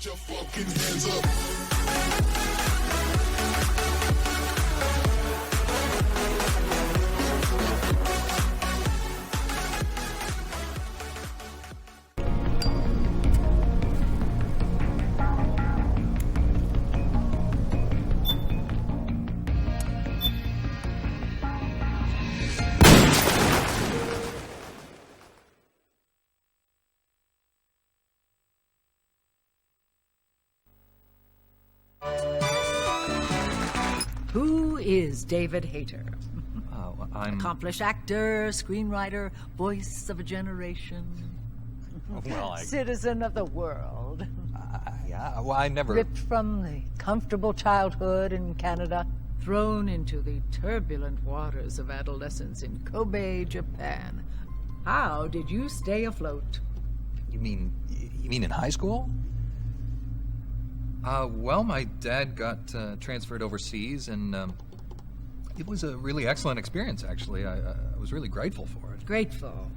your fucking hands up. Who is David Hayter? Oh, I'm... Accomplished actor, screenwriter, voice of a generation. Well, Citizen of the world. Yeah, well, I never... Ripped from the comfortable childhood in Canada, thrown into the turbulent waters of adolescence in Kobe, Japan. How did you stay afloat? You mean in high school? Well, my dad got transferred overseas, and it was a really excellent experience, actually. I was really grateful for it. Grateful.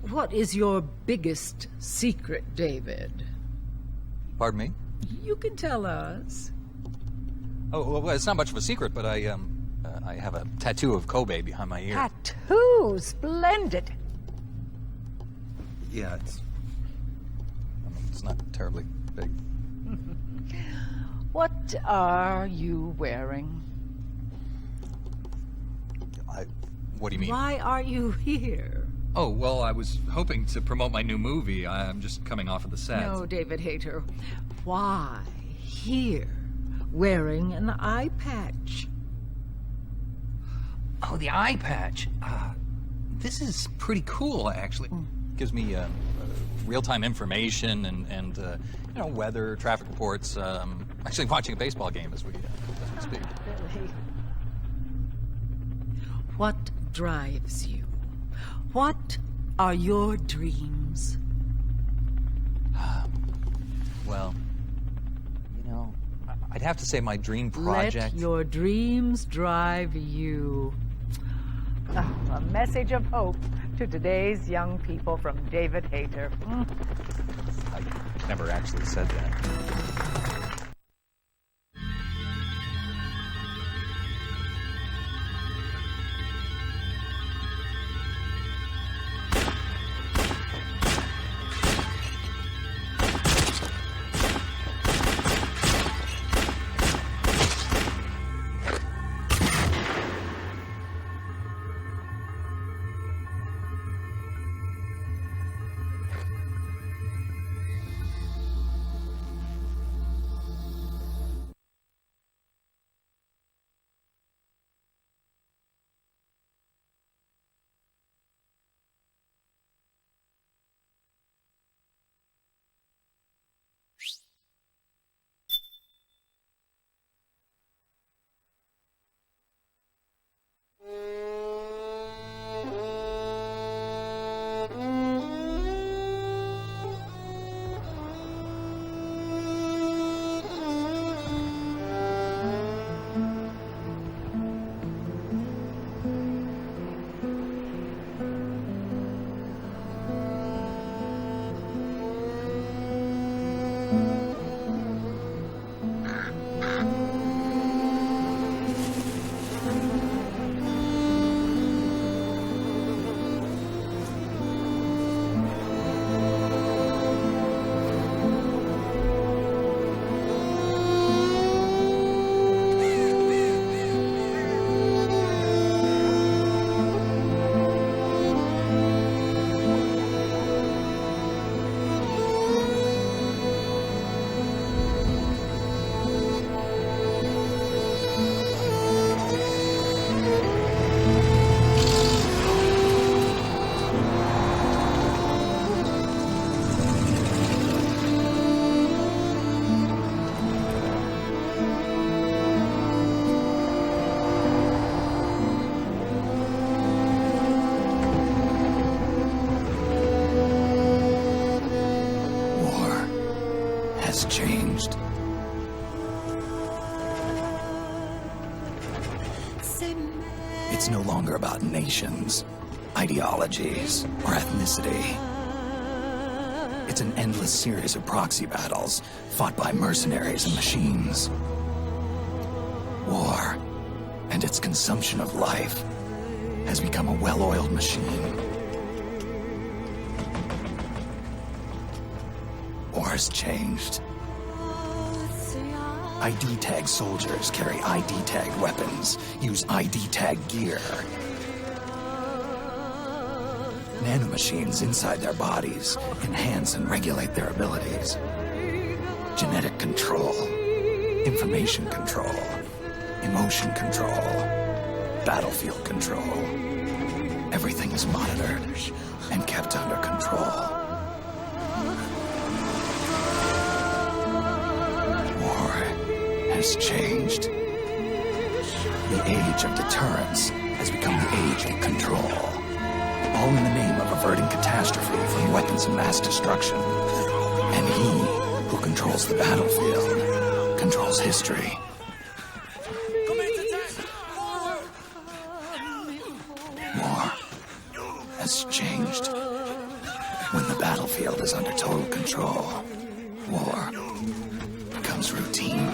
What is your biggest secret, David? Pardon me? You can tell us. Oh, well, it's not much of a secret, but I have a tattoo of Kobe behind my ear. Tattoo! Splendid! Yeah, it's not terribly big. What are you wearing? What do you mean? Why are you here? Oh, well, I was hoping to promote my new movie. I'm just coming off of the set. No, David Hayter. Why here, wearing an eye patch? Oh, the eye patch. This is pretty cool, actually. Gives me real-time information and weather, traffic reports. Actually watching a baseball game as we speak. Really? What drives you? What are your dreams? Well, I'd have to say my dream project... Let your dreams drive you. A message of hope to today's young people from David Hayter. I never actually said that. Changed. It's no longer about nations, ideologies, or ethnicity. It's an endless series of proxy battles fought by mercenaries and machines. War and its consumption of life has become a well-oiled machine. War's changed. ID tag soldiers carry ID tag weapons, use ID tag gear. Nanomachines inside their bodies enhance and regulate their abilities. Genetic control, information control, emotion control, battlefield control. Everything is monitored and kept under control. War has changed. The age of deterrence has become the age of control. All in the name of averting catastrophe from weapons of mass destruction. And he who controls the battlefield controls history. War has changed. When the battlefield is under total control, war becomes routine.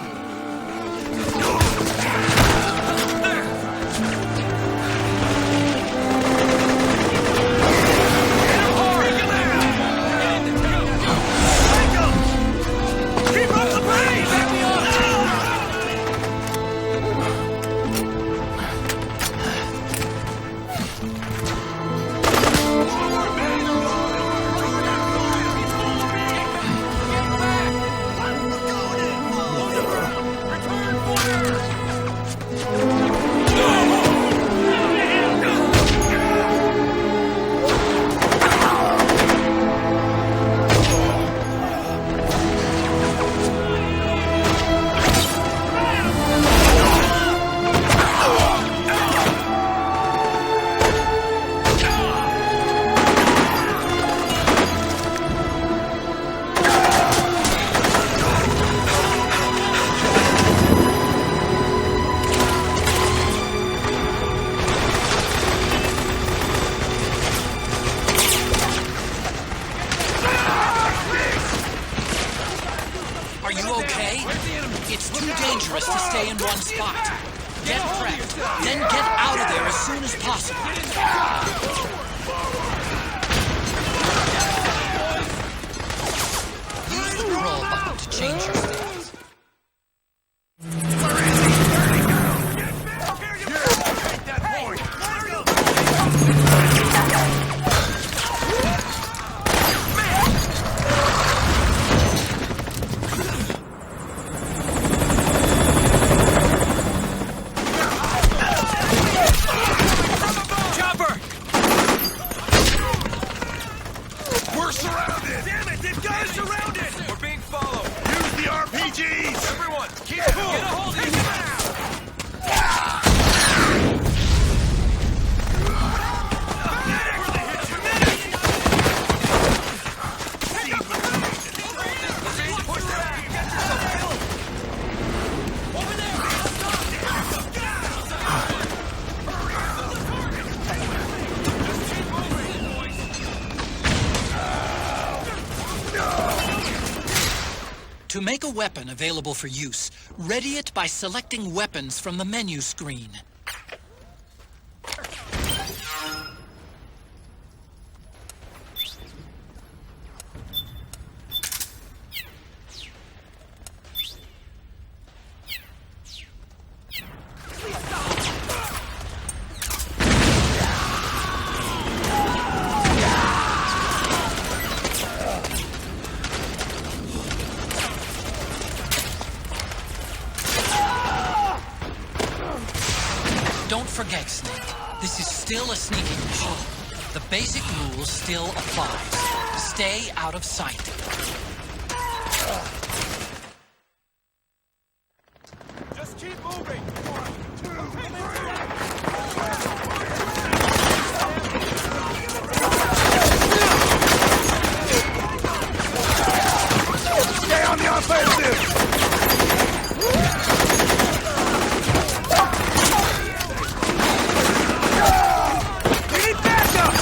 To make a weapon available for use, ready it by selecting weapons from the menu screen. Don't forget, Snake, this is still a sneaking mission. The basic rules still apply. Stay out of sight. Just keep moving! Stay on the offensive! We need backup!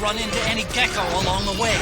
run into any gecko along the way.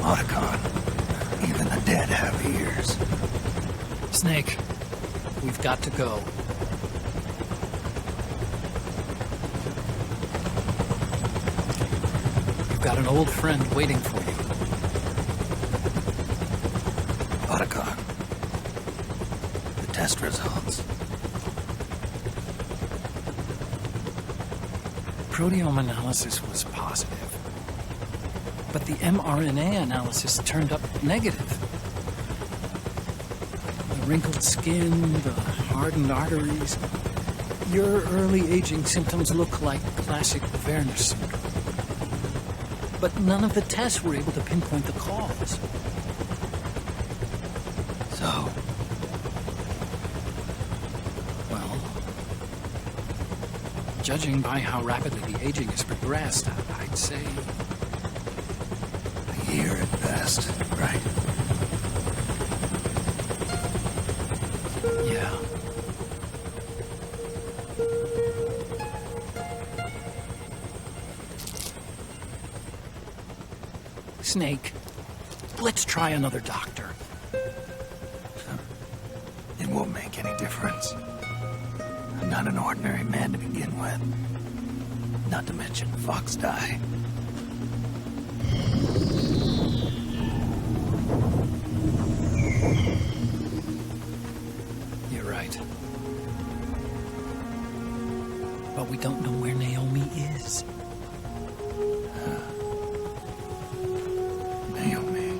Otacon, even the dead have ears. Snake, we've got to go. You've got an old friend waiting for you. Otacon, the test results. Proteome analysis was positive, but the mRNA analysis turned up negative. The wrinkled skin, the hardened arteries. Your early aging symptoms look like classic Werner syndrome. But none of the tests were able to pinpoint the cause. So, Well, judging by how rapidly the aging has progressed, I'd say... a year at best, right? Yeah. Snake, let's try another doctor. It won't make any difference. I'm not an ordinary man to begin with. Not to mention Fox died. You're right. But we don't know where Naomi is. Naomi.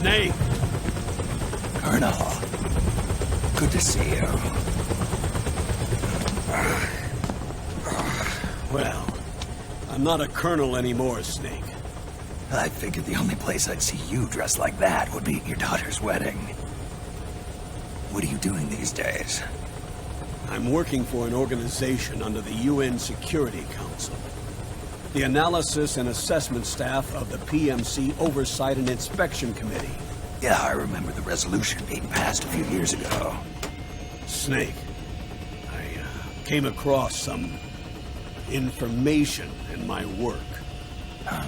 Snake! Colonel. Good to see you. Well, I'm not a colonel anymore, Snake. I figured the only place I'd see you dressed like that would be at your daughter's wedding. What are you doing these days? I'm working for an organization under the UN Security Council. The Analysis and Assessment Staff of the PMC Oversight and Inspection Committee. Yeah, I remember the resolution being passed a few years ago. Snake, I came across some information in my work. Huh?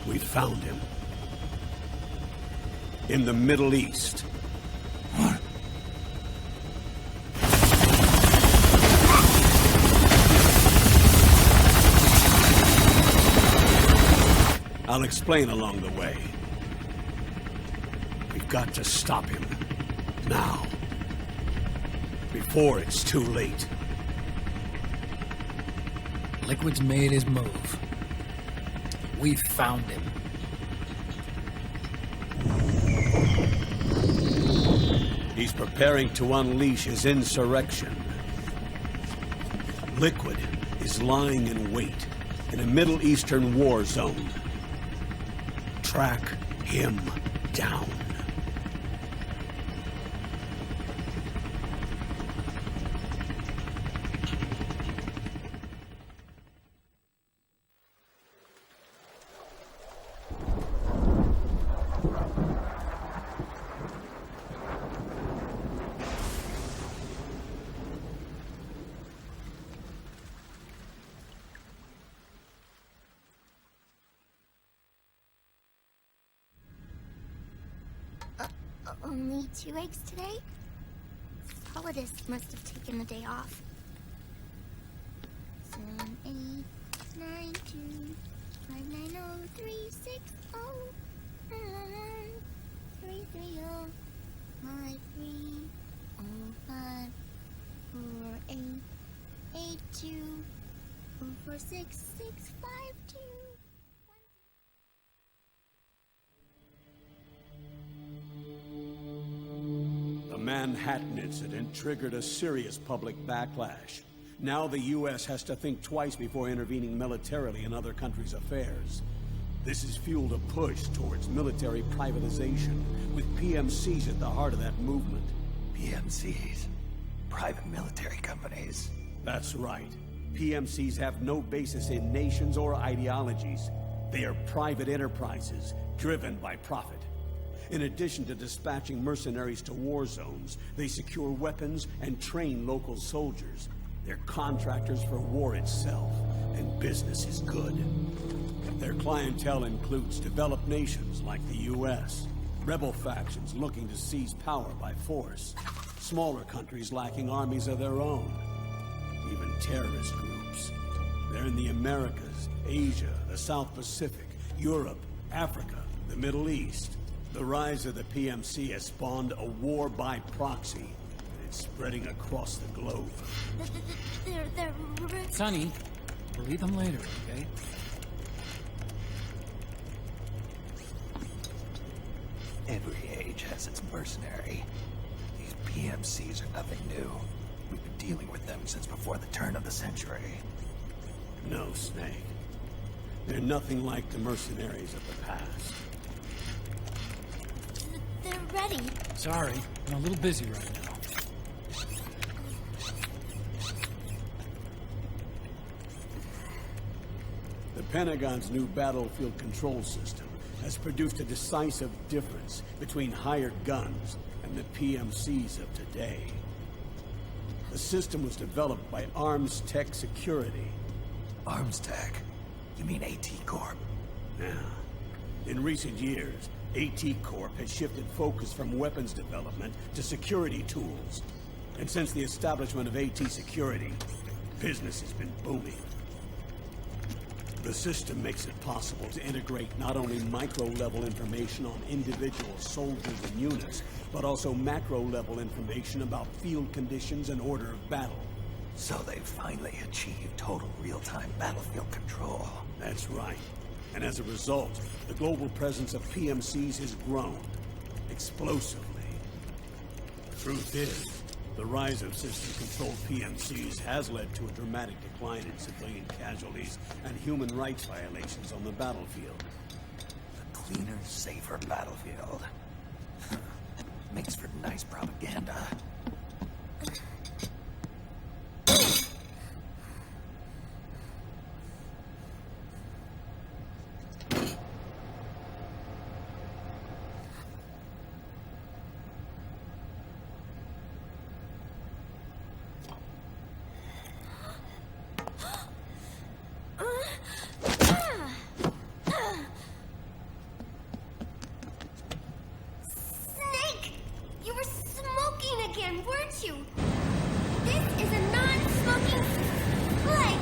We found him. In the Middle East. What? I'll explain along the way. We've got to stop him. Now. Before it's too late. Liquid's made his move. We found him. He's preparing to unleash his insurrection. Liquid is lying in wait in a Middle Eastern war zone. Track him down. Only 2 eggs today? Solidus must have taken the day off. 7, 8, 9, 2, 5, 9, 0, 3, 6, 0, 3, 3, 0, 5, 3, 0, 5, 4, 8, 8, 2, 4, 6, 6, 5, 2. The Manhattan incident triggered a serious public backlash. Now the U.S. has to think twice before intervening militarily in other countries' affairs. This has fueled a push towards military privatization, with PMCs at the heart of that movement. PMCs? Private military companies? That's right. PMCs have no basis in nations or ideologies. They are private enterprises, driven by profit. In addition to dispatching mercenaries to war zones, they secure weapons and train local soldiers. They're contractors for war itself, and business is good. Their clientele includes developed nations like the U.S., rebel factions looking to seize power by force, smaller countries lacking armies of their own, even terrorist groups. They're in the Americas, Asia, the South Pacific, Europe, Africa, the Middle East. The rise of the PMC has spawned a war by proxy, and it's spreading across the globe. They're... Sonny, we'll leave them later, okay? Every age has its mercenary. These PMCs are nothing new. We've been dealing with them since before the turn of the century. No, Snake. They're nothing like the mercenaries of the past. They're ready. Sorry, I'm a little busy right now. The Pentagon's new battlefield control system has produced a decisive difference between hired guns and the PMCs of today. The system was developed by Arms Tech Security. Arms Tech? You mean AT Corp? Yeah. In recent years, AT Corp has shifted focus from weapons development to security tools. And since the establishment of AT Security, business has been booming. The system makes it possible to integrate not only micro-level information on individual soldiers and units, but also macro-level information about field conditions and order of battle. So they've finally achieved total real-time battlefield control. That's right. And as a result, the global presence of PMCs has grown explosively. The truth is, the rise of system-controlled PMCs has led to a dramatic decline in civilian casualties and human rights violations on the battlefield. A cleaner, safer battlefield. Makes for nice propaganda. Weren't you? This is a non-smoking flight!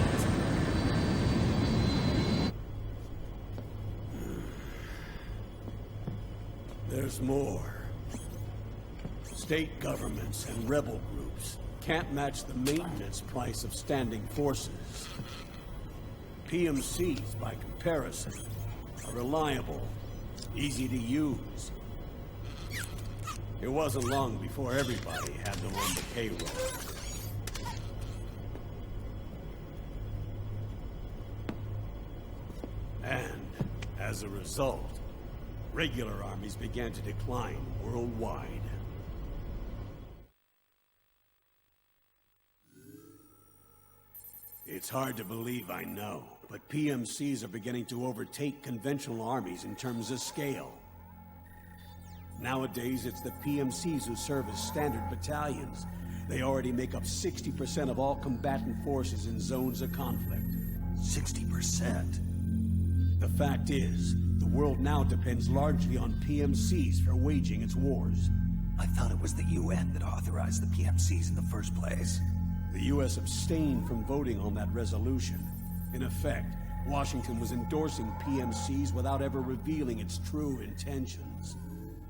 There's more. State governments and rebel groups can't match the maintenance price of standing forces. PMCs, by comparison, are reliable, easy to use. It wasn't long before everybody had them on the payroll. And, as a result, regular armies began to decline worldwide. It's hard to believe, I know, but PMCs are beginning to overtake conventional armies in terms of scale. Nowadays, it's the PMCs who serve as standard battalions. They already make up 60% of all combatant forces in zones of conflict. 60%? The fact is, the world now depends largely on PMCs for waging its wars. I thought it was the UN that authorized the PMCs in the first place. The US abstained from voting on that resolution. In effect, Washington was endorsing PMCs without ever revealing its true intentions.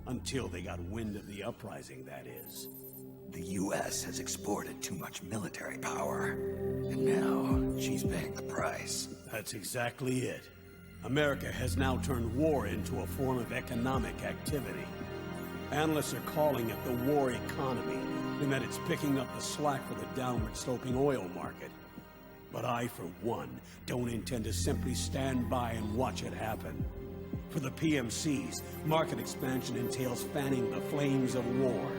Until they got wind of the uprising, that is. The US has exported too much military power. And now, she's paying the price. That's exactly it. America has now turned war into a form of economic activity. Analysts are calling it the war economy, in that it's picking up the slack for the downward-sloping oil market. But I, for one, don't intend to simply stand by and watch it happen. For the PMCs, market expansion entails fanning the flames of war.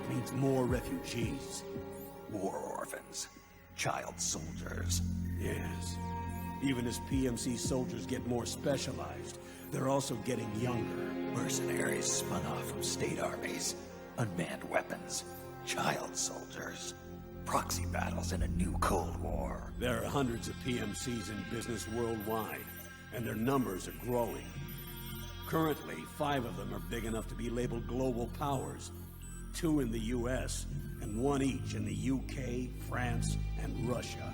It means more refugees. War orphans. Child soldiers. Yes. Even as PMC soldiers get more specialized, they're also getting younger. Mercenaries spun off from state armies, unmanned weapons, child soldiers, proxy battles in a new Cold War. There are hundreds of PMCs in business worldwide, and their numbers are growing. Currently, 5 of them are big enough to be labeled global powers, 2 in the US, and 1 each in the UK, France, and Russia.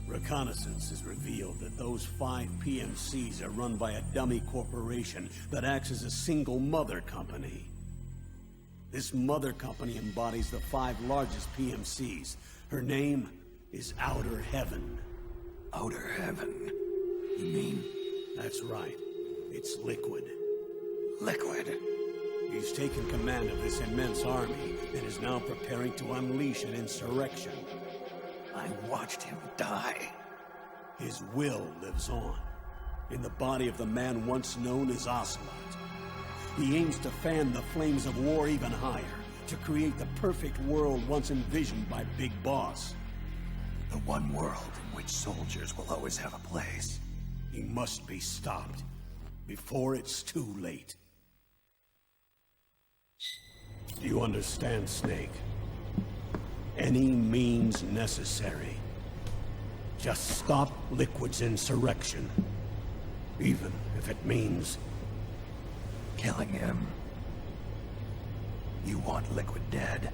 Reconnaissance has revealed that those 5 PMCs are run by a dummy corporation that acts as a single mother company. This mother company embodies the 5 largest PMCs. Her name is Outer Heaven. Outer Heaven? You mean? That's right. It's Liquid. Liquid? He's taken command of this immense army and is now preparing to unleash an insurrection. I watched him die. His will lives on, in the body of the man once known as Ocelot. He aims to fan the flames of war even higher, to create the perfect world once envisioned by Big Boss. The one world in which soldiers will always have a place. He must be stopped, before it's too late. Do you understand, Snake? Any means necessary. Just stop Liquid's insurrection. Even if it means killing him. You want Liquid dead.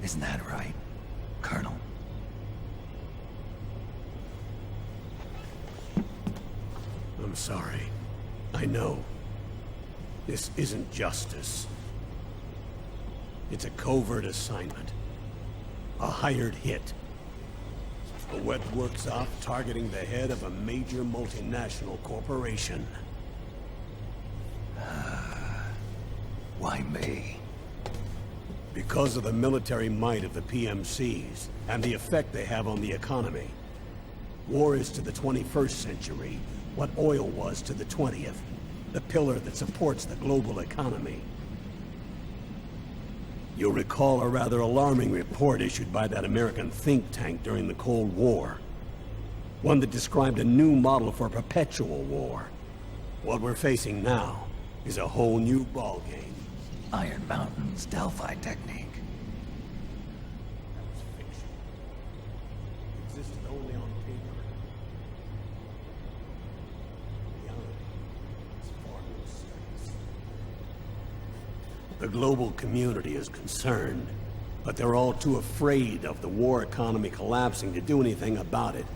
Isn't that right, Colonel? I'm sorry. I know. This isn't justice. It's a covert assignment. A hired hit. A wet works op targeting the head of a major multinational corporation. Why me? Because of the military might of the PMCs, and the effect they have on the economy. War is to the 21st century what oil was to the 20th, the pillar that supports the global economy. You'll recall a rather alarming report issued by that American think tank during the Cold War. One that described a new model for perpetual war. What we're facing now is a whole new ballgame. Iron Mountain's Delphi technique. That was fiction. It existed only on paper. Reality is far more serious. The global community is concerned, but they're all too afraid of the war economy collapsing to do anything about it.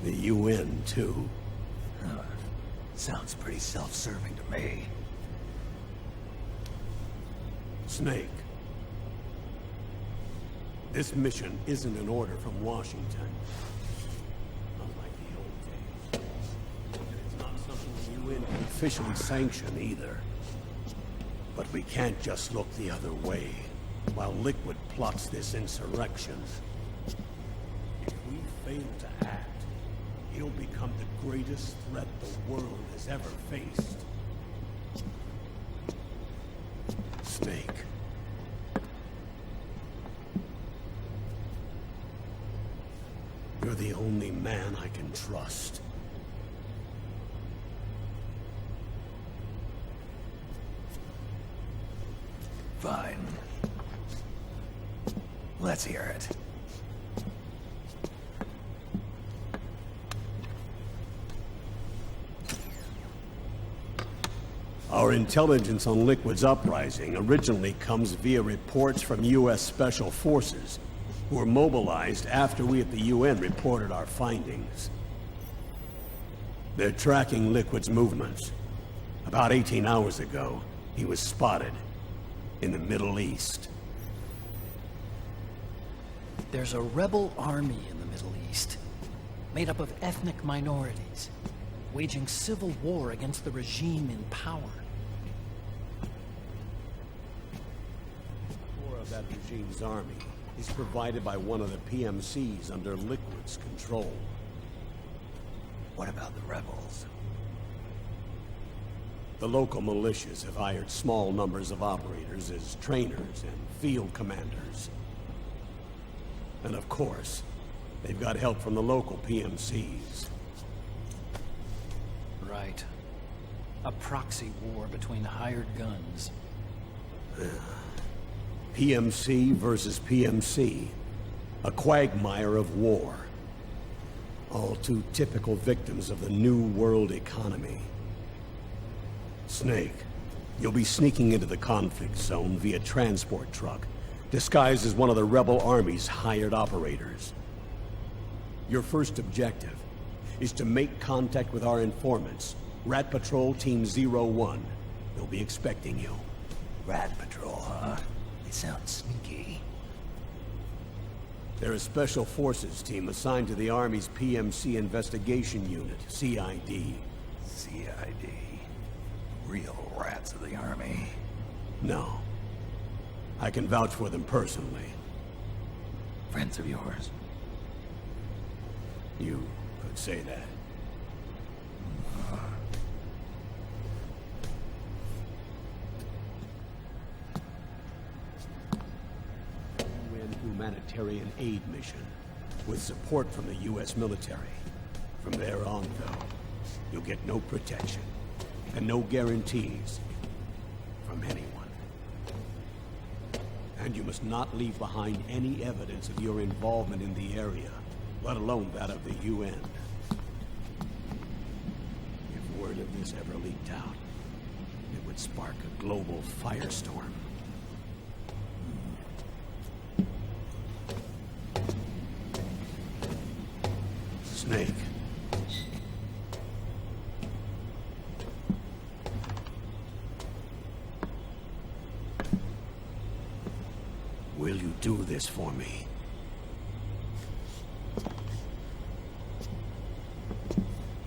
The UN, too. Sounds pretty self-serving to me. Snake. This mission isn't an order from Washington. Unlike the old days. And it's not something the UN can officially sanction either. But we can't just look the other way while Liquid plots this insurrection. If we fail to act, he'll become the greatest threat the world has ever faced. Snake. You're the only man I can trust. Fine. Let's hear it. Our intelligence on Liquid's uprising originally comes via reports from U.S. Special Forces, who were mobilized after we at the UN reported our findings. They're tracking Liquid's movements. About 18 hours ago, he was spotted in the Middle East. There's a rebel army in the Middle East, made up of ethnic minorities, waging civil war against the regime in power. Core of that regime's army is provided by one of the PMCs under Liquid's control. What about the rebels? The local militias have hired small numbers of operators as trainers and field commanders. And of course, they've got help from the local PMCs. Right. A proxy war between hired guns. PMC versus PMC. A quagmire of war. All too typical victims of the new world economy. Snake, you'll be sneaking into the conflict zone via transport truck, disguised as one of the rebel army's hired operators. Your first objective is to make contact with our informants, Rat Patrol Team 01. They'll be expecting you. Rat Patrol, huh? They sound sneaky. They're a special forces team assigned to the Army's PMC Investigation Unit, CID. CID. Real rats of the Army. No. I can vouch for them personally. Friends of yours? You could say that. Humanitarian aid mission, with support from the U.S. military. From there on, though, you'll get no protection, and no guarantees from anyone. And you must not leave behind any evidence of your involvement in the area, let alone that of the UN. If word of this ever leaked out, it would spark a global firestorm. Snake. Will you do this for me?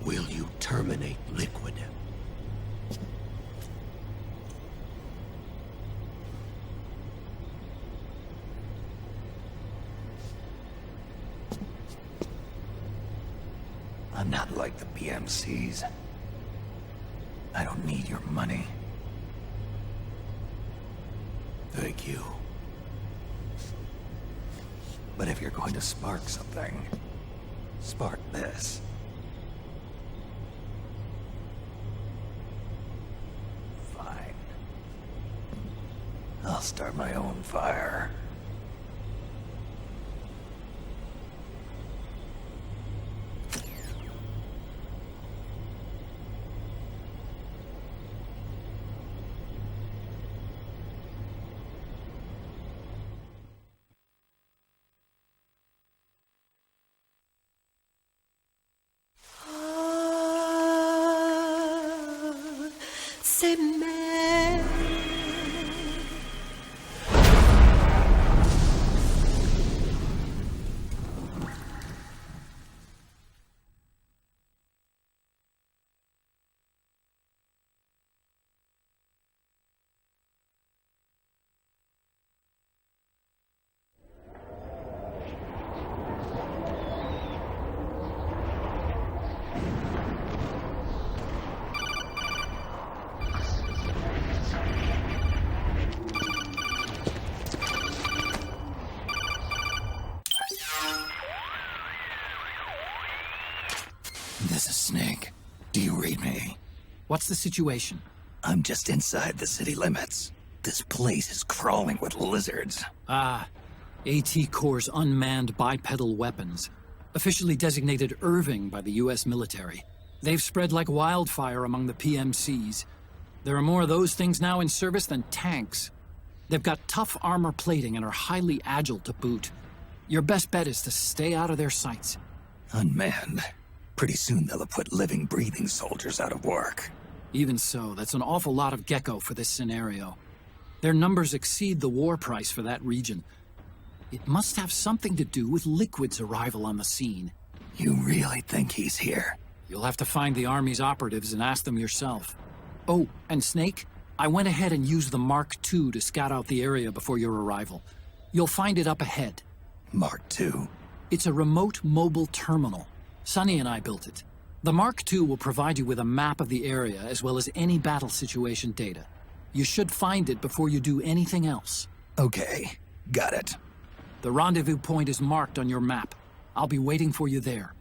Will you terminate Liquid? I'm not like the PMCs. I don't need your money. Thank you. But if you're going to spark something, spark this. Fine. I'll start my own fire. This is Snake. Do you read me? What's the situation? I'm just inside the city limits. This place is crawling with lizards. AT Corps' unmanned bipedal weapons. Officially designated Irving by the U.S. military. They've spread like wildfire among the PMCs. There are more of those things now in service than tanks. They've got tough armor plating and are highly agile to boot. Your best bet is to stay out of their sights. Unmanned. Pretty soon they'll have put living, breathing soldiers out of work. Even so, that's an awful lot of gecko for this scenario. Their numbers exceed the war price for that region. It must have something to do with Liquid's arrival on the scene. You really think he's here? You'll have to find the Army's operatives and ask them yourself. Oh, and Snake, I went ahead and used the Mark II to scout out the area before your arrival. You'll find it up ahead. Mark II? It's a remote mobile terminal. Sonny and I built it. The Mark II will provide you with a map of the area as well as any battle situation data. You should find it before you do anything else. Okay, got it. The rendezvous point is marked on your map. I'll be waiting for you there.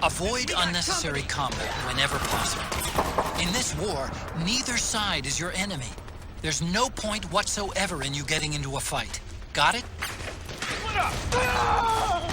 Avoid unnecessary combat whenever possible. In this war, neither side is your enemy. There's no point whatsoever in you getting into a fight. Got it? Split up! Ah!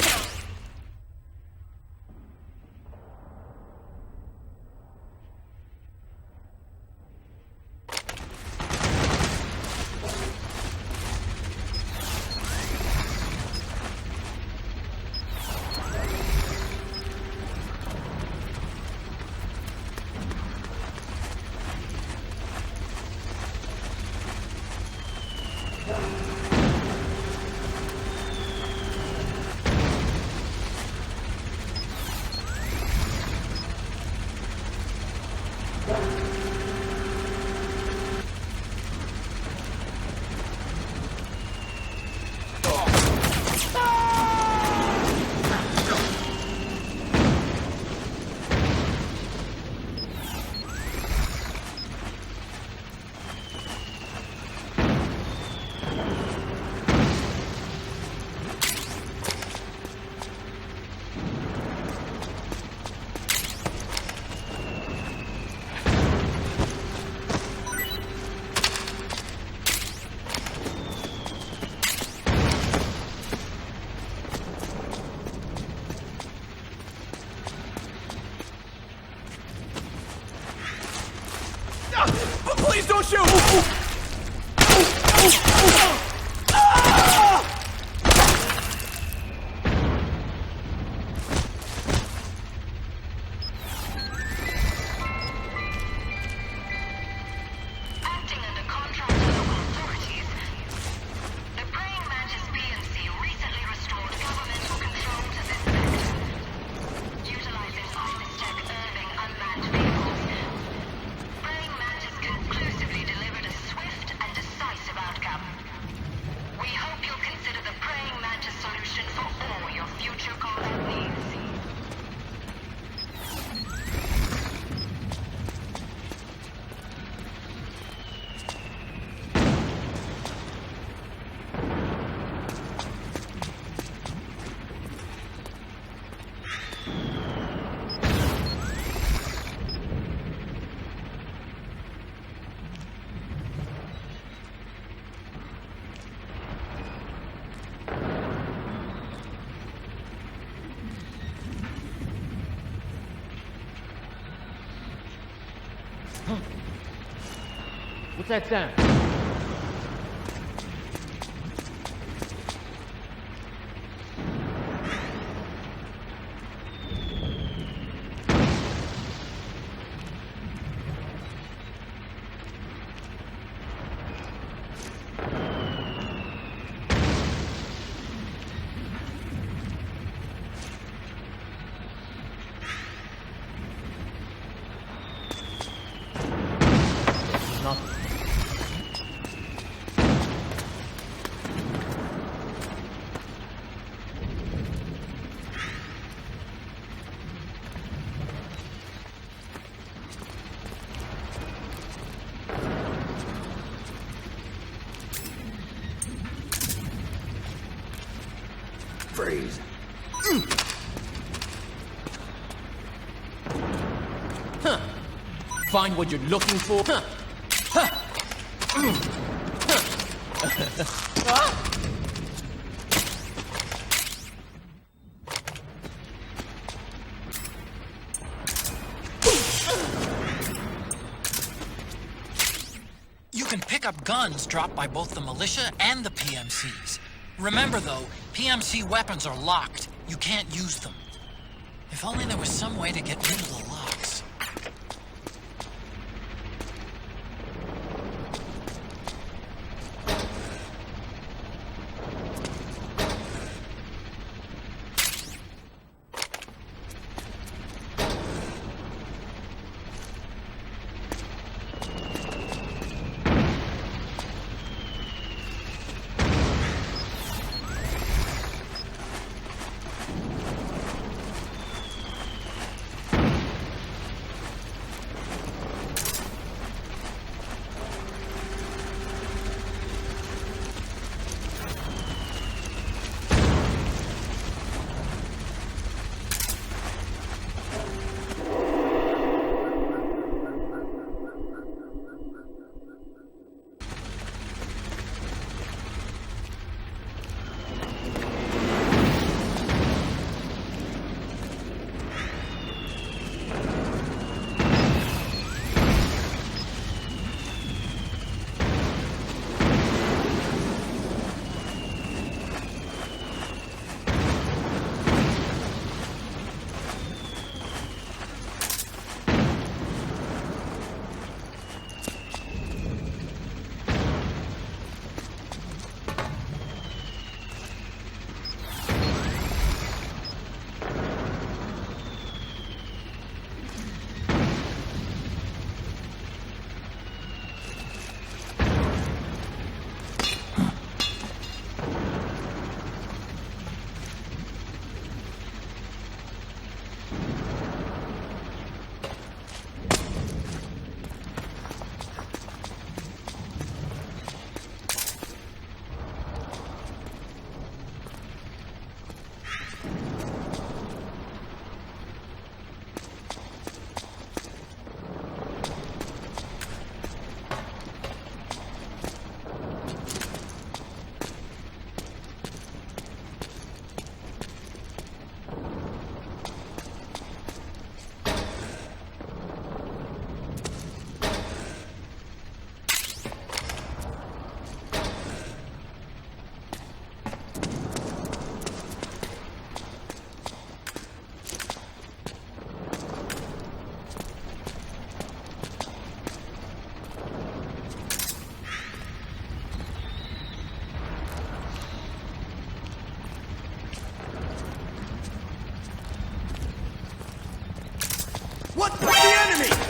Please don't shoot! What's that sound? freeze. Huh. Find what you're looking for? Huh. Huh. Huh. You can pick up guns dropped by both the militia and the PMCs. Remember though, PMC weapons are locked. You can't use them. If only there was some way to get rid of the locks. What's the enemy?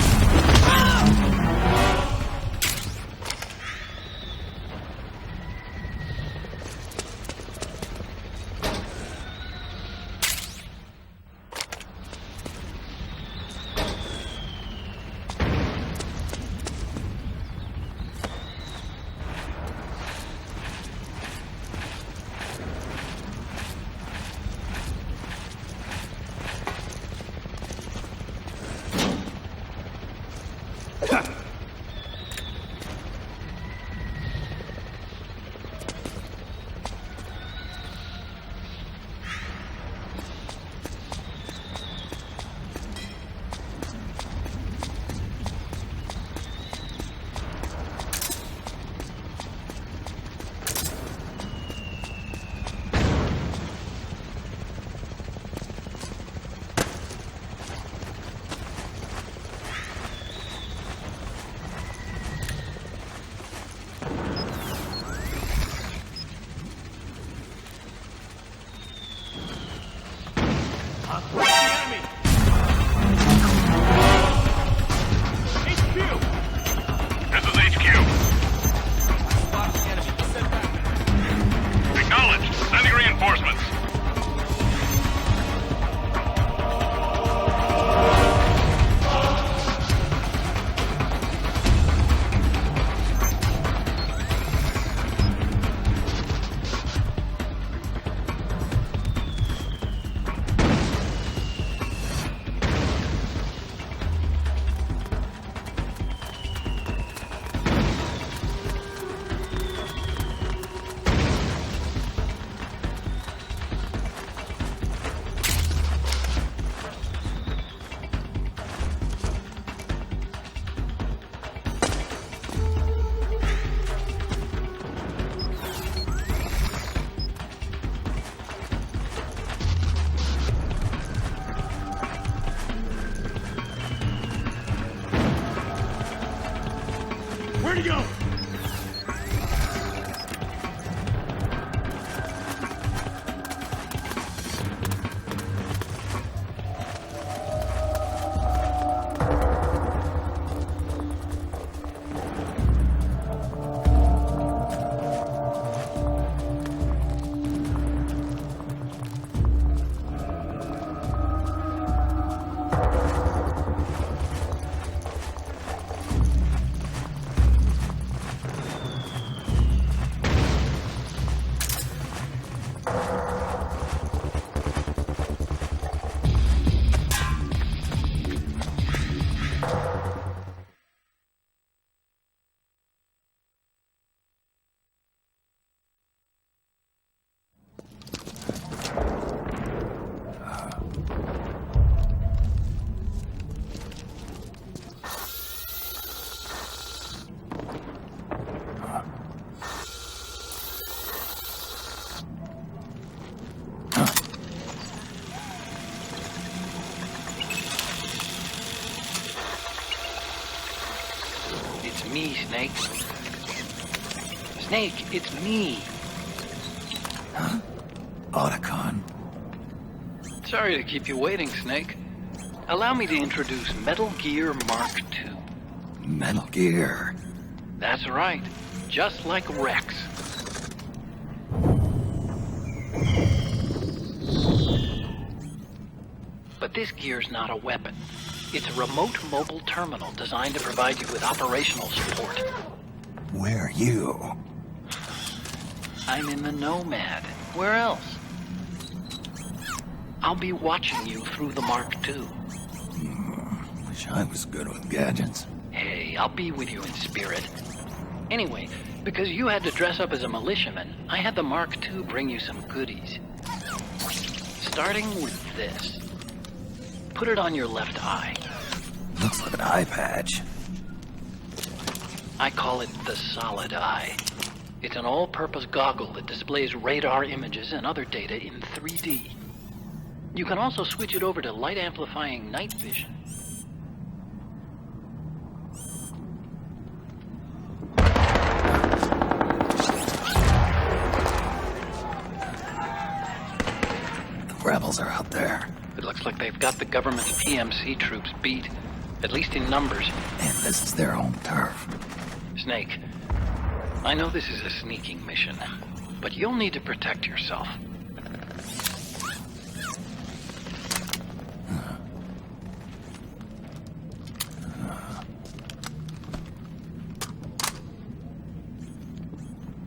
to go! Me, Snake. Snake, it's me. Huh? Otacon. Sorry to keep you waiting, Snake. Allow me to introduce Metal Gear Mark II. Metal Gear. That's right. Just like Rex. But this gear's not a weapon. It's a remote mobile terminal designed to provide you with operational support. Where are you? I'm in the Nomad. Where else? I'll be watching you through the Mark II. Wish I was good with gadgets. Hey, I'll be with you in spirit. Anyway, because you had to dress up as a militiaman, I had the Mark II bring you some goodies. Starting with this. Put it on your left eye. Looks like an eye patch. I call it the solid eye. It's an all-purpose goggle that displays radar images and other data in 3D. You can also switch it over to light-amplifying night vision. The rebels are out there. It looks like they've got the government's PMC troops beat, at least in numbers. And this is their home turf. Snake, I know this is a sneaking mission, but you'll need to protect yourself.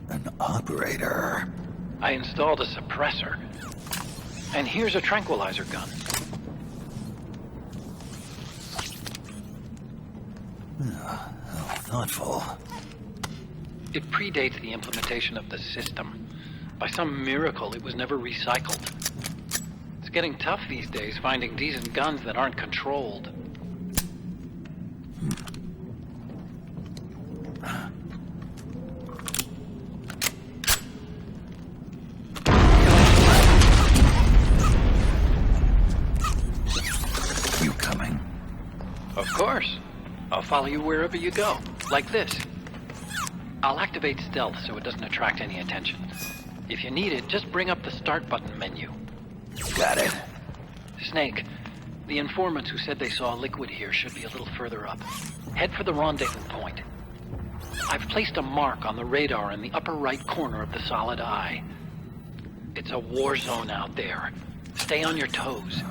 An operator. I installed a suppressor. And here's a tranquilizer gun. How thoughtful. It predates the implementation of the system. By some miracle, it was never recycled. It's getting tough these days finding decent guns that aren't controlled. You coming? Of course. I'll follow you wherever you go, like this. I'll activate stealth so it doesn't attract any attention. If you need it, just bring up the start button menu. Got it. Snake, the informants who said they saw liquid here should be a little further up. Head for the rendezvous point. I've placed a mark on the radar in the upper right corner of the solid eye. It's a war zone out there. Stay on your toes.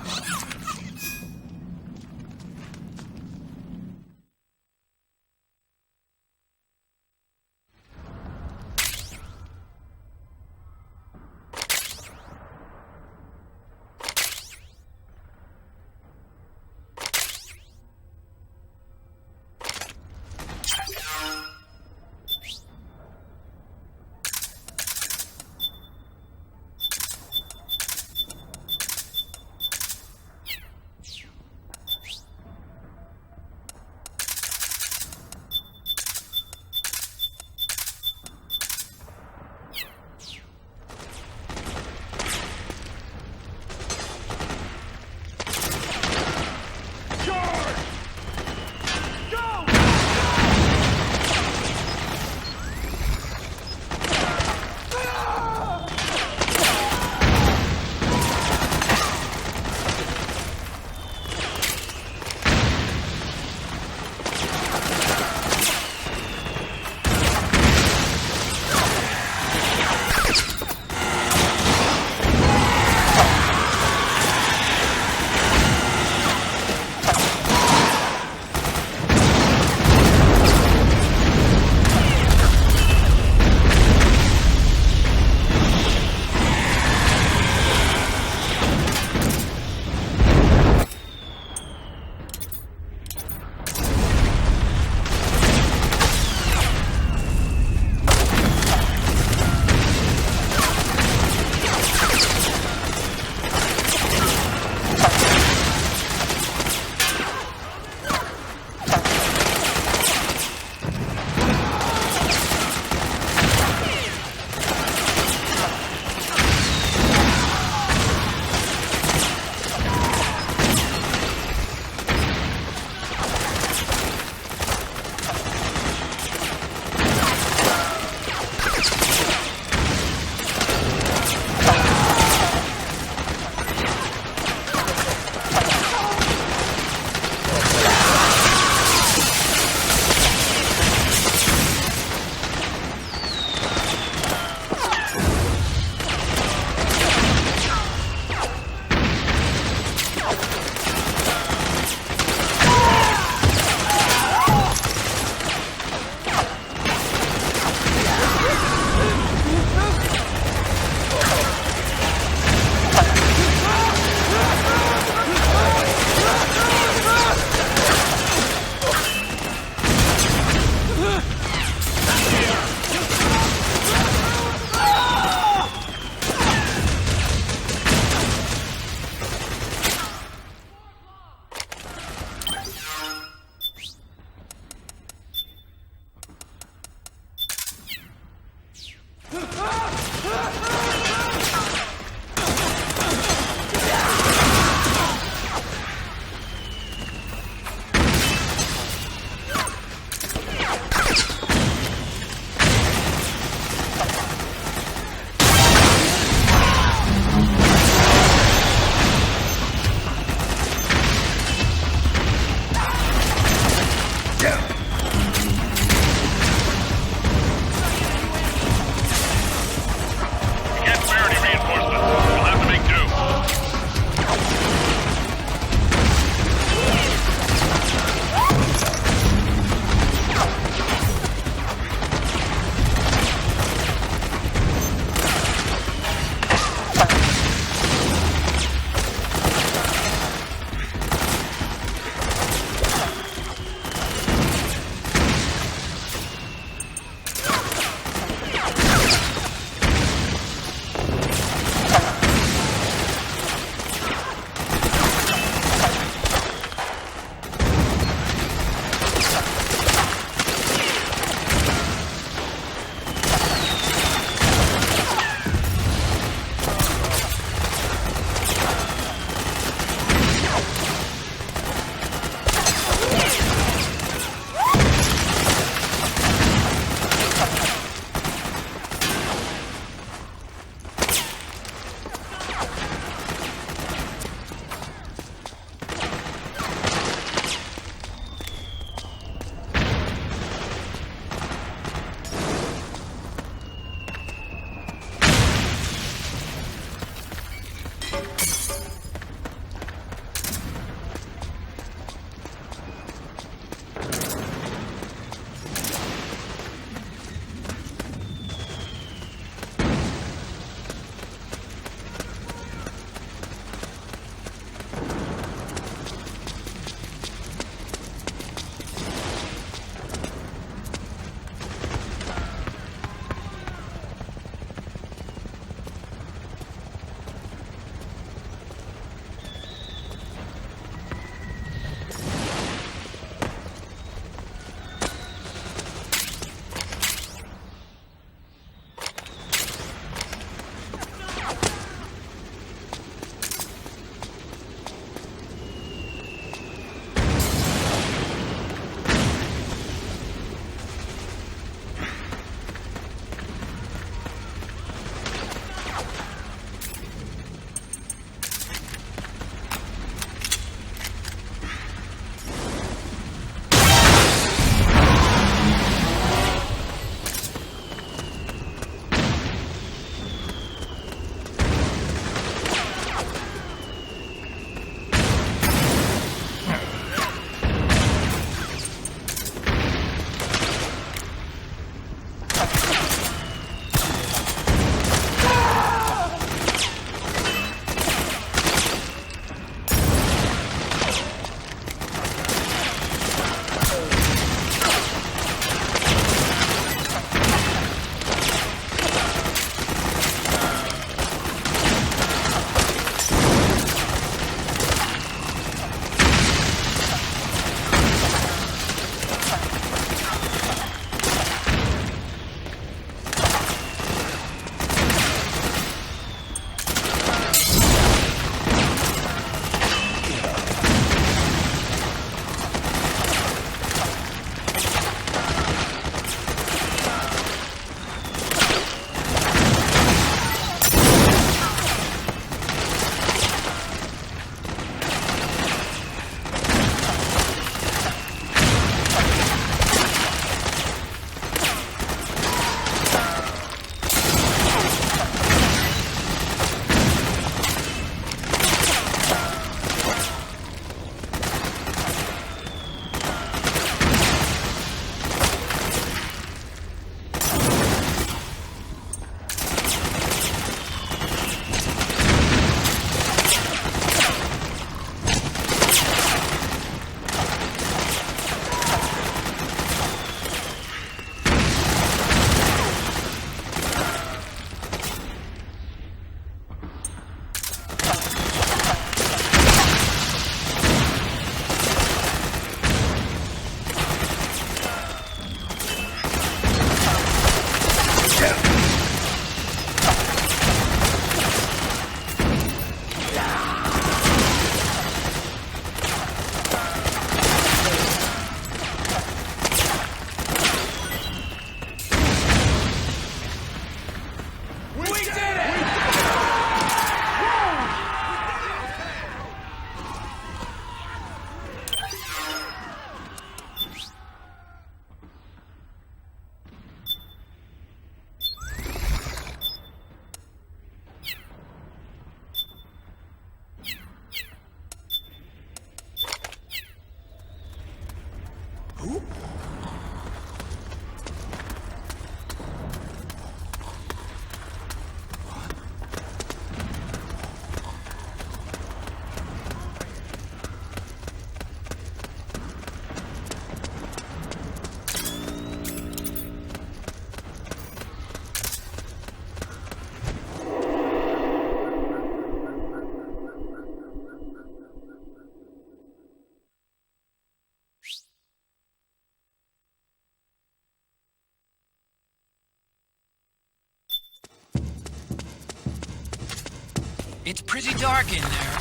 It's pretty dark in there.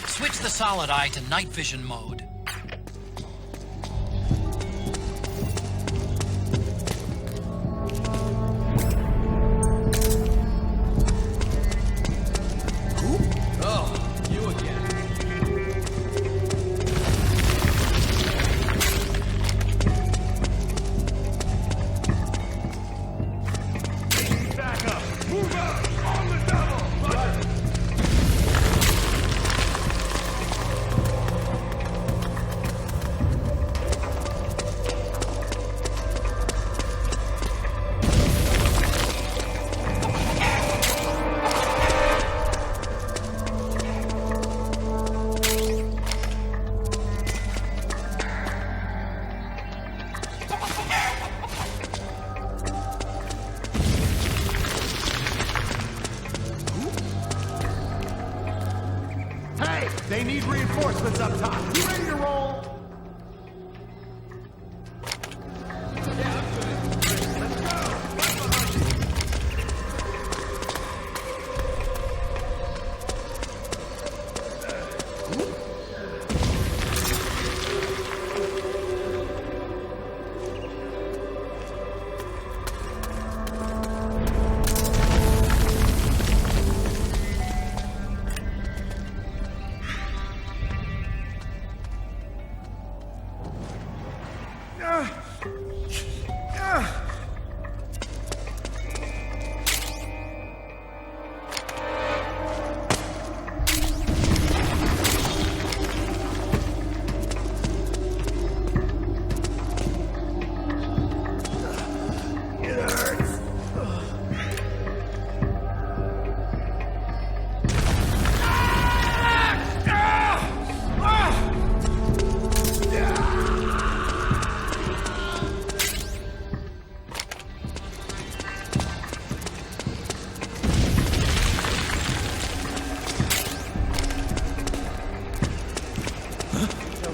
Switch the solid eye to night vision mode. Oh, you again. Back up! Move up! On the double! Roger! Hey! They need reinforcements up top! You ready to roll? Yeah, I'm good. Let's go! Right behind you.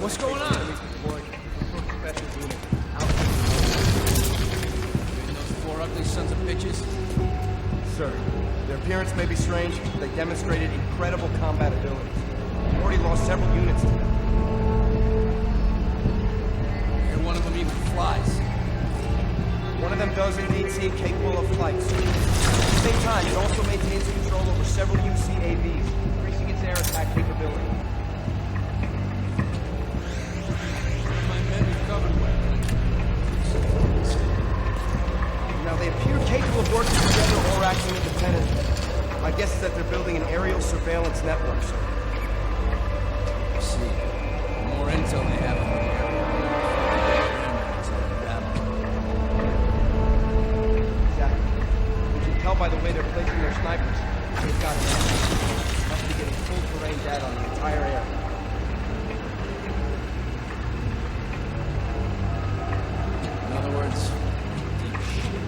What's going on? Those four ugly sons of bitches? Sir, their appearance may be strange, but they demonstrated incredible combat abilities. We've already lost several units to them. And one of them even flies. One of them does indeed seem capable of flight, sir. At the same time, it also maintains control over several UCAVs, increasing its air attack capability. My men recovered weapons. Now, they appear capable of working together or acting independently. My guess is that they're building an aerial surveillance network, sir. I see. The more intel they have on the area, the more Exactly. You can tell by the way they're placing their snipers. They've got must be getting full terrain data on the entire area. In other words, deep shit.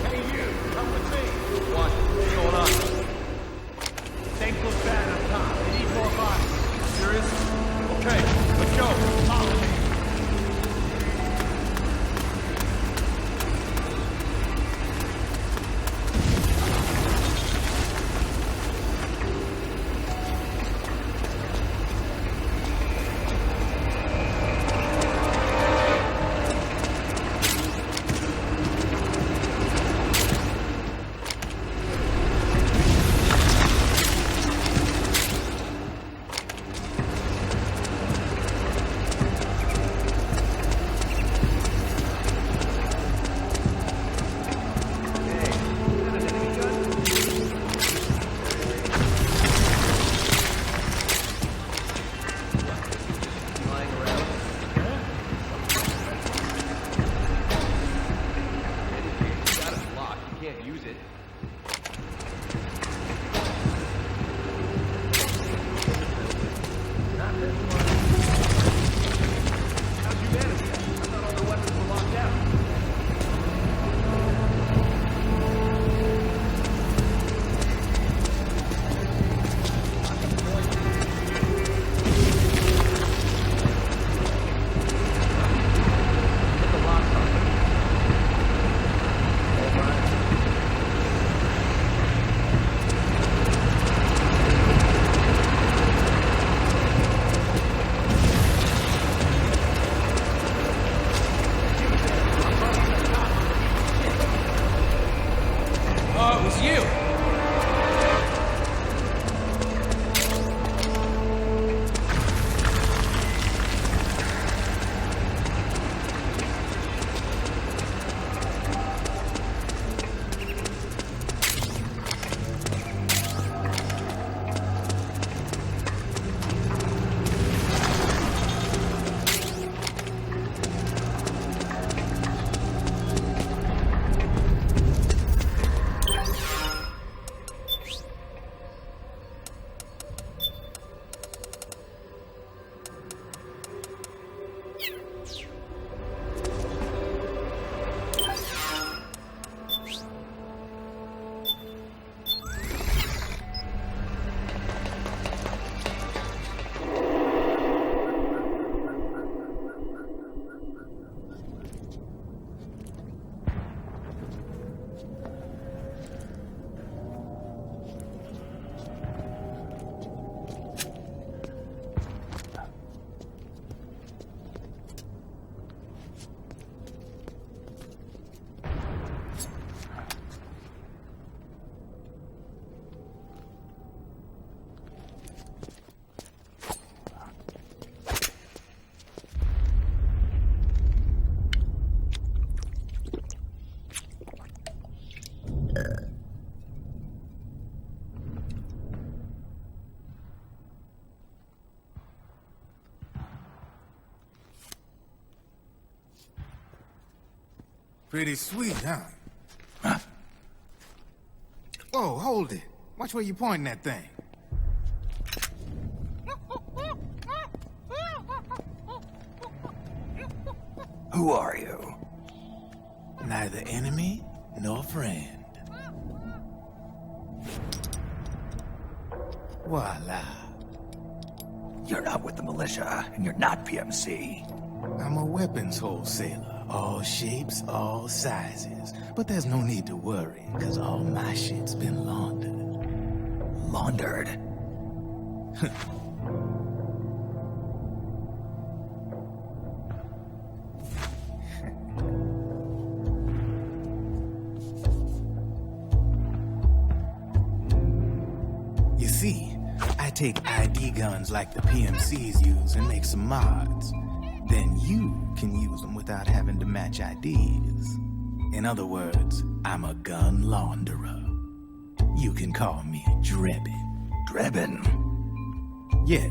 Hey, you! Come with me! What? What's going on? Things look bad up top. They need more bodies. Pretty sweet, huh? Oh, hold it. Watch where you pointing that thing. Who are you? Neither enemy nor friend. Voila. You're not with the militia, and you're not PMC. I'm a weapons wholesaler. All shapes, all sizes. But there's no need to worry, because all my shit's been laundered. Laundered? You see, I take ID guns like the PMCs use and make some mods. Then you can use them without having to match IDs. In other words, I'm a gun launderer. You can call me Drebin. Drebin? Yeah,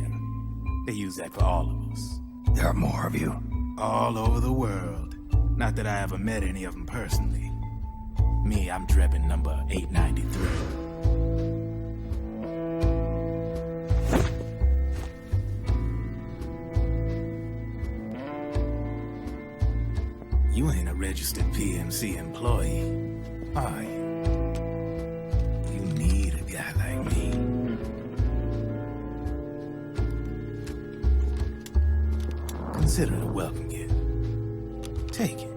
they use that for all of us. There are more of you? All over the world. Not that I ever met any of them personally. Me, I'm Drebin number 893. You ain't a registered PMC employee, are you? You need a guy like me. Consider it a welcome gift. Take it.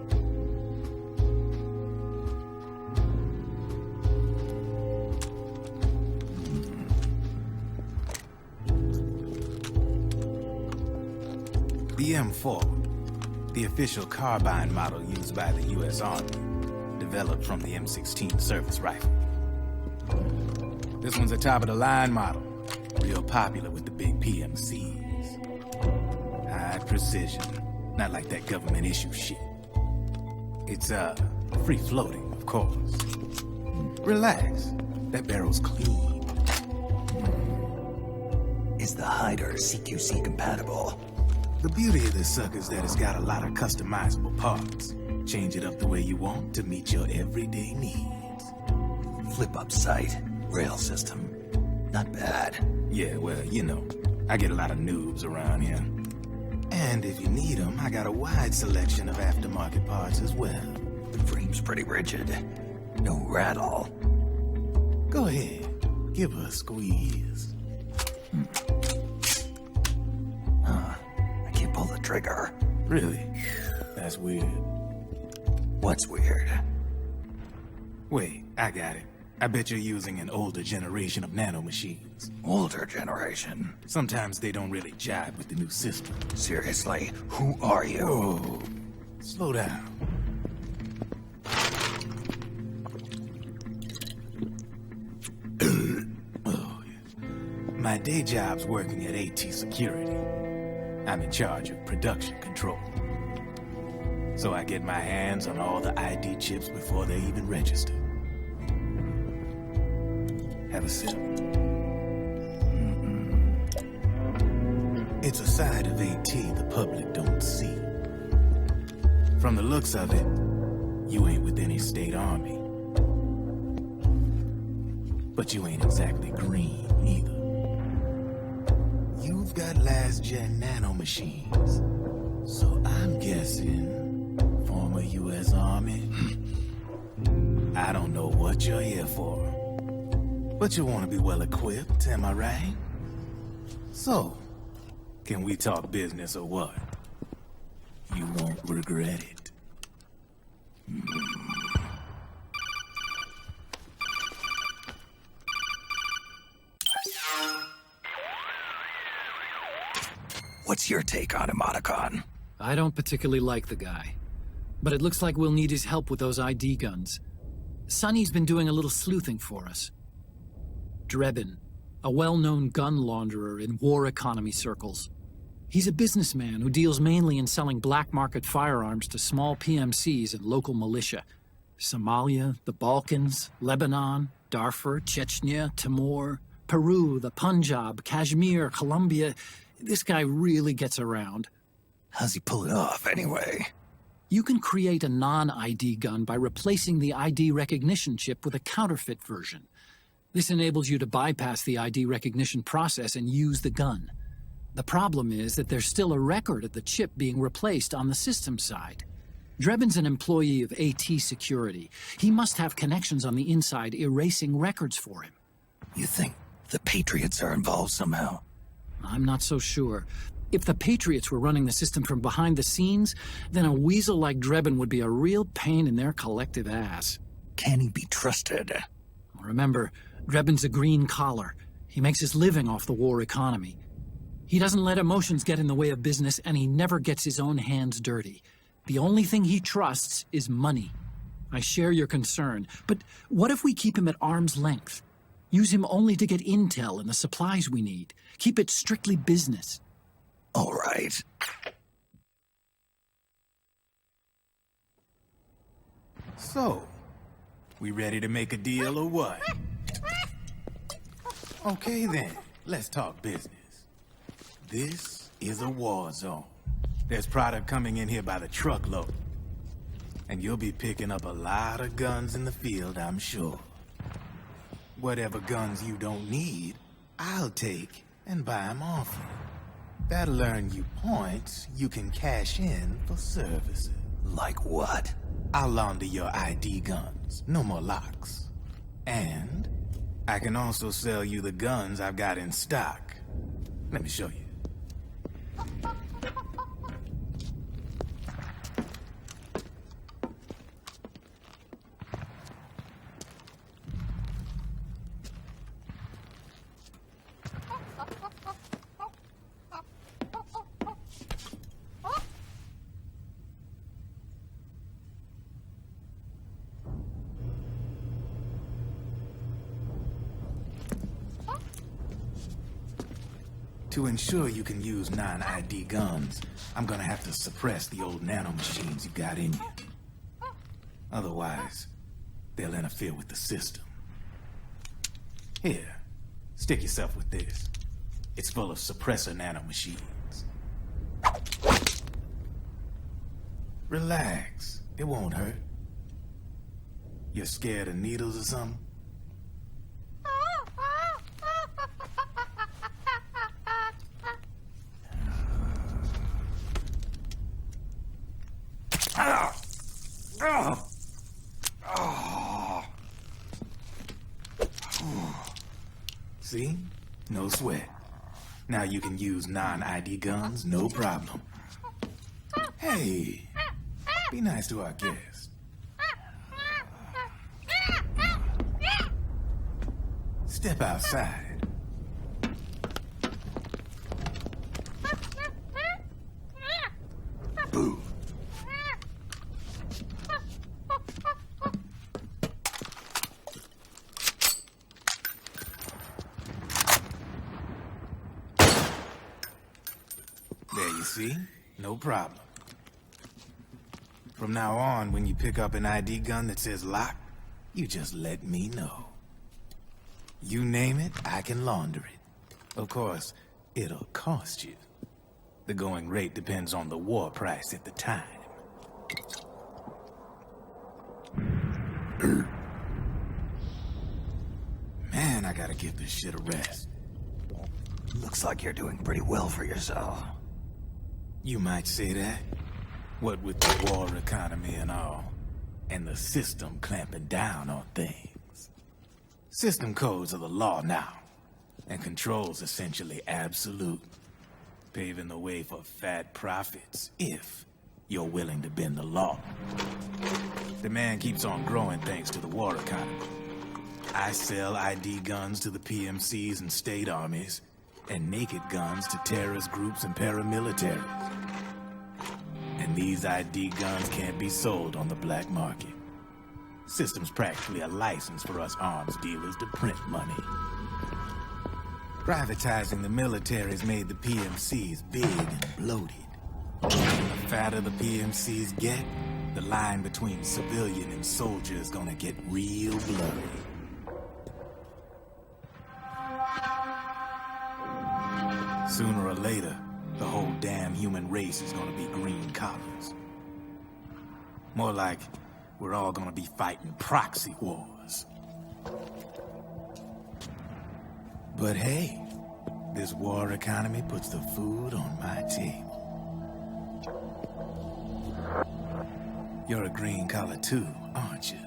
The M4, the official carbine model used by the U.S. Army, developed from the M16 service rifle. This one's a top-of-the-line model, real popular with the big PMCs. High precision, not like that government-issue shit. It's, free-floating, of course. Relax, that barrel's clean. Is the hider CQC compatible? The beauty of this sucker is that it's got a lot of customizable parts. Change it up the way you want to meet your everyday needs. Flip-up sight, rail system. Not bad. Yeah, well, you know, I get a lot of noobs around here. And if you need them, I got a wide selection of aftermarket parts as well. Frame's pretty rigid. No rattle. Go ahead, give her a squeeze. I can't pull the trigger. Really? That's weird. What's weird? Wait, I got it. I bet you're using an older generation of nanomachines. Older generation? Sometimes they don't really jive with the new system. Seriously, who are you? Whoa. Slow down. Oh, yeah. My day job's working at AT Security. I'm in charge of production control. So I get my hands on all the ID chips before they even register. Have a sip. It's a side of AT the public don't see. From the looks of it, you ain't with any state army. But you ain't exactly green either. You've got last-gen nanomachines. So I'm guessing former U.S. Army. I don't know what you're here for. But you want to be well-equipped, am I right? So, can we talk business or what? You won't regret it. What's your take on Emoticon? I don't particularly like the guy. But it looks like we'll need his help with those ID guns. Sonny's been doing a little sleuthing for us. Drebin, a well-known gun launderer in war economy circles. He's a businessman who deals mainly in selling black market firearms to small PMCs and local militia. Somalia, the Balkans, Lebanon, Darfur, Chechnya, Timor, Peru, the Punjab, Kashmir, Colombia. This guy really gets around. How's he pull it off, anyway? You can create a non-ID gun by replacing the ID recognition chip with a counterfeit version. This enables you to bypass the ID recognition process and use the gun. The problem is that there's still a record of the chip being replaced on the system side. Drebin's an employee of AT Security. He must have connections on the inside erasing records for him. You think the Patriots are involved somehow? I'm not so sure. If the Patriots were running the system from behind the scenes, then a weasel like Drebin would be a real pain in their collective ass. Can he be trusted? Remember, Drebin's a green collar. He makes his living off the war economy. He doesn't let emotions get in the way of business, and he never gets his own hands dirty. The only thing he trusts is money. I share your concern, but what if we keep him at arm's length? Use him only to get intel and the supplies we need. Keep it strictly business. All right. So, we ready to make a deal or what? Okay then, let's talk business. This is a war zone. There's product coming in here by the truckload. And you'll be picking up a lot of guns in the field, I'm sure. Whatever guns you don't need, I'll take and buy them off you. That'll earn you points you can cash in for services. Like what? I'll launder your ID guns, no more locks. And I can also sell you the guns I've got in stock. Let me show you. To ensure you can use non-ID guns, I'm gonna have to suppress the old nanomachines you got in you. Otherwise, they'll interfere with the system. Here, stick yourself with this. It's full of suppressor nanomachines. Relax, it won't hurt. You're scared of needles or something? See? No sweat. Now you can use non-ID guns, no problem. Hey, be nice to our guest. Step outside. Boo. There you see? No problem. From now on, when you pick up an ID gun that says lock, you just let me know. You name it, I can launder it. Of course, it'll cost you. The going rate depends on the war price at the time. Man, I gotta give this shit a rest. Looks like you're doing pretty well for yourself. You might say that. What with the war economy and all, and the system clamping down on things. System codes are the law now, and control's essentially absolute, paving the way for fat profits if you're willing to bend the law. Demand keeps on growing thanks to the war economy. I sell ID guns to the PMCs and state armies, and naked guns to terrorist groups and paramilitaries. And these ID guns can't be sold on the black market. System's practically a license for us arms dealers to print money. Privatizing the military's made the PMCs big and bloated. And the fatter the PMCs get, the line between civilian and soldier is gonna get real blurry. Sooner or later, the whole damn human race is gonna be green collars. More like we're all gonna be fighting proxy wars. But hey, this war economy puts the food on my table. You're a green collar too, aren't you?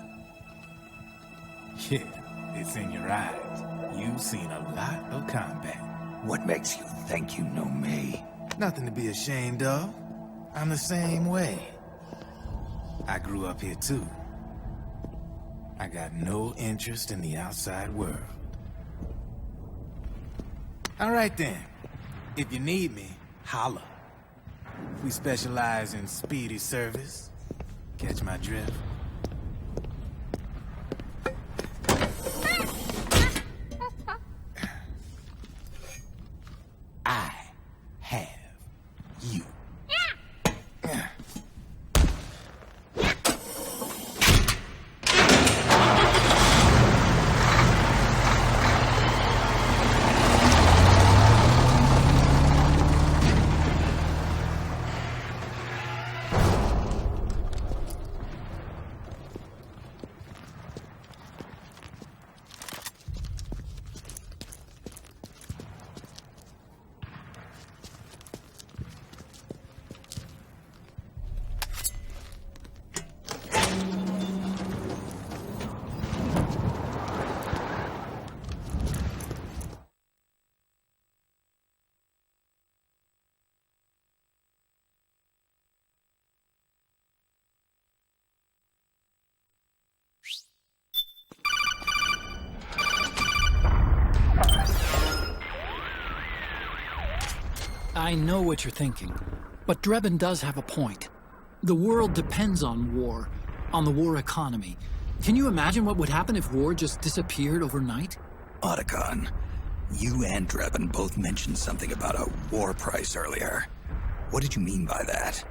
Yeah, it's in your eyes. You've seen a lot of combat. What makes you think you know me? Nothing to be ashamed of. I'm the same way. I grew up here too. I got no interest in the outside world. All right then. If you need me, holla. We specialize in speedy service. Catch my drift? I have you. I know what you're thinking, but Drebin does have a point. The world depends on war, on the war economy. Can you imagine what would happen if war just disappeared overnight? Otacon, you and Drebin both mentioned something about a war price earlier. What did you mean by that?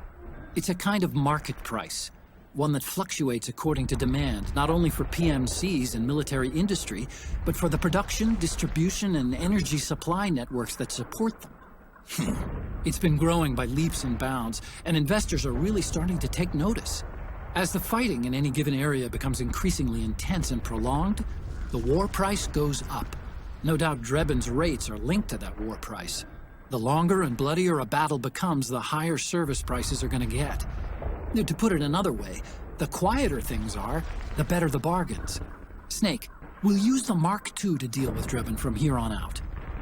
It's a kind of market price, one that fluctuates according to demand, not only for PMCs and military industry, but for the production, distribution, and energy supply networks that support them. It's been growing by leaps and bounds, and investors are really starting to take notice. As the fighting in any given area becomes increasingly intense and prolonged, the war price goes up. No doubt Drebin's rates are linked to that war price. The longer and bloodier a battle becomes, the higher service prices are going to get. To put it another way, the quieter things are, the better the bargains. Snake, we'll use the Mark II to deal with Drebin from here on out.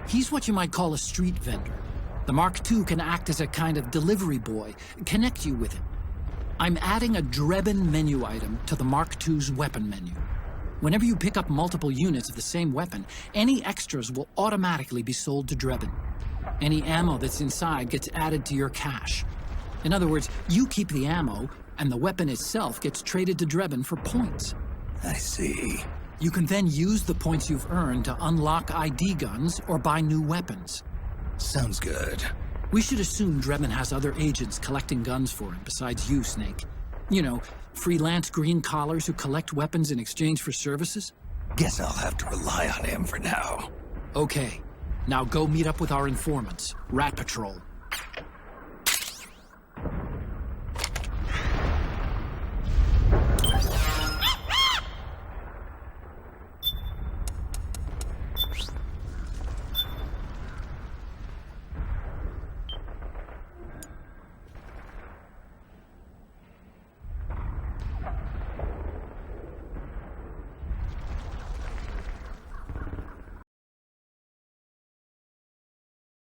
He's what you might call a street vendor. The Mark II can act as a kind of delivery boy, connect you with him. I'm adding a Drebin menu item to the Mark II's weapon menu. Whenever you pick up multiple units of the same weapon, any extras will automatically be sold to Drebin. Any ammo that's inside gets added to your cache. In other words, you keep the ammo, and the weapon itself gets traded to Drebin for points. I see. You can then use the points you've earned to unlock ID guns or buy new weapons. Sounds good. We should assume Drebin has other agents collecting guns for him besides you, Snake. You know, freelance green collars who collect weapons in exchange for services? Guess I'll have to rely on him for now. Okay. Now go meet up with our informants, Rat Patrol.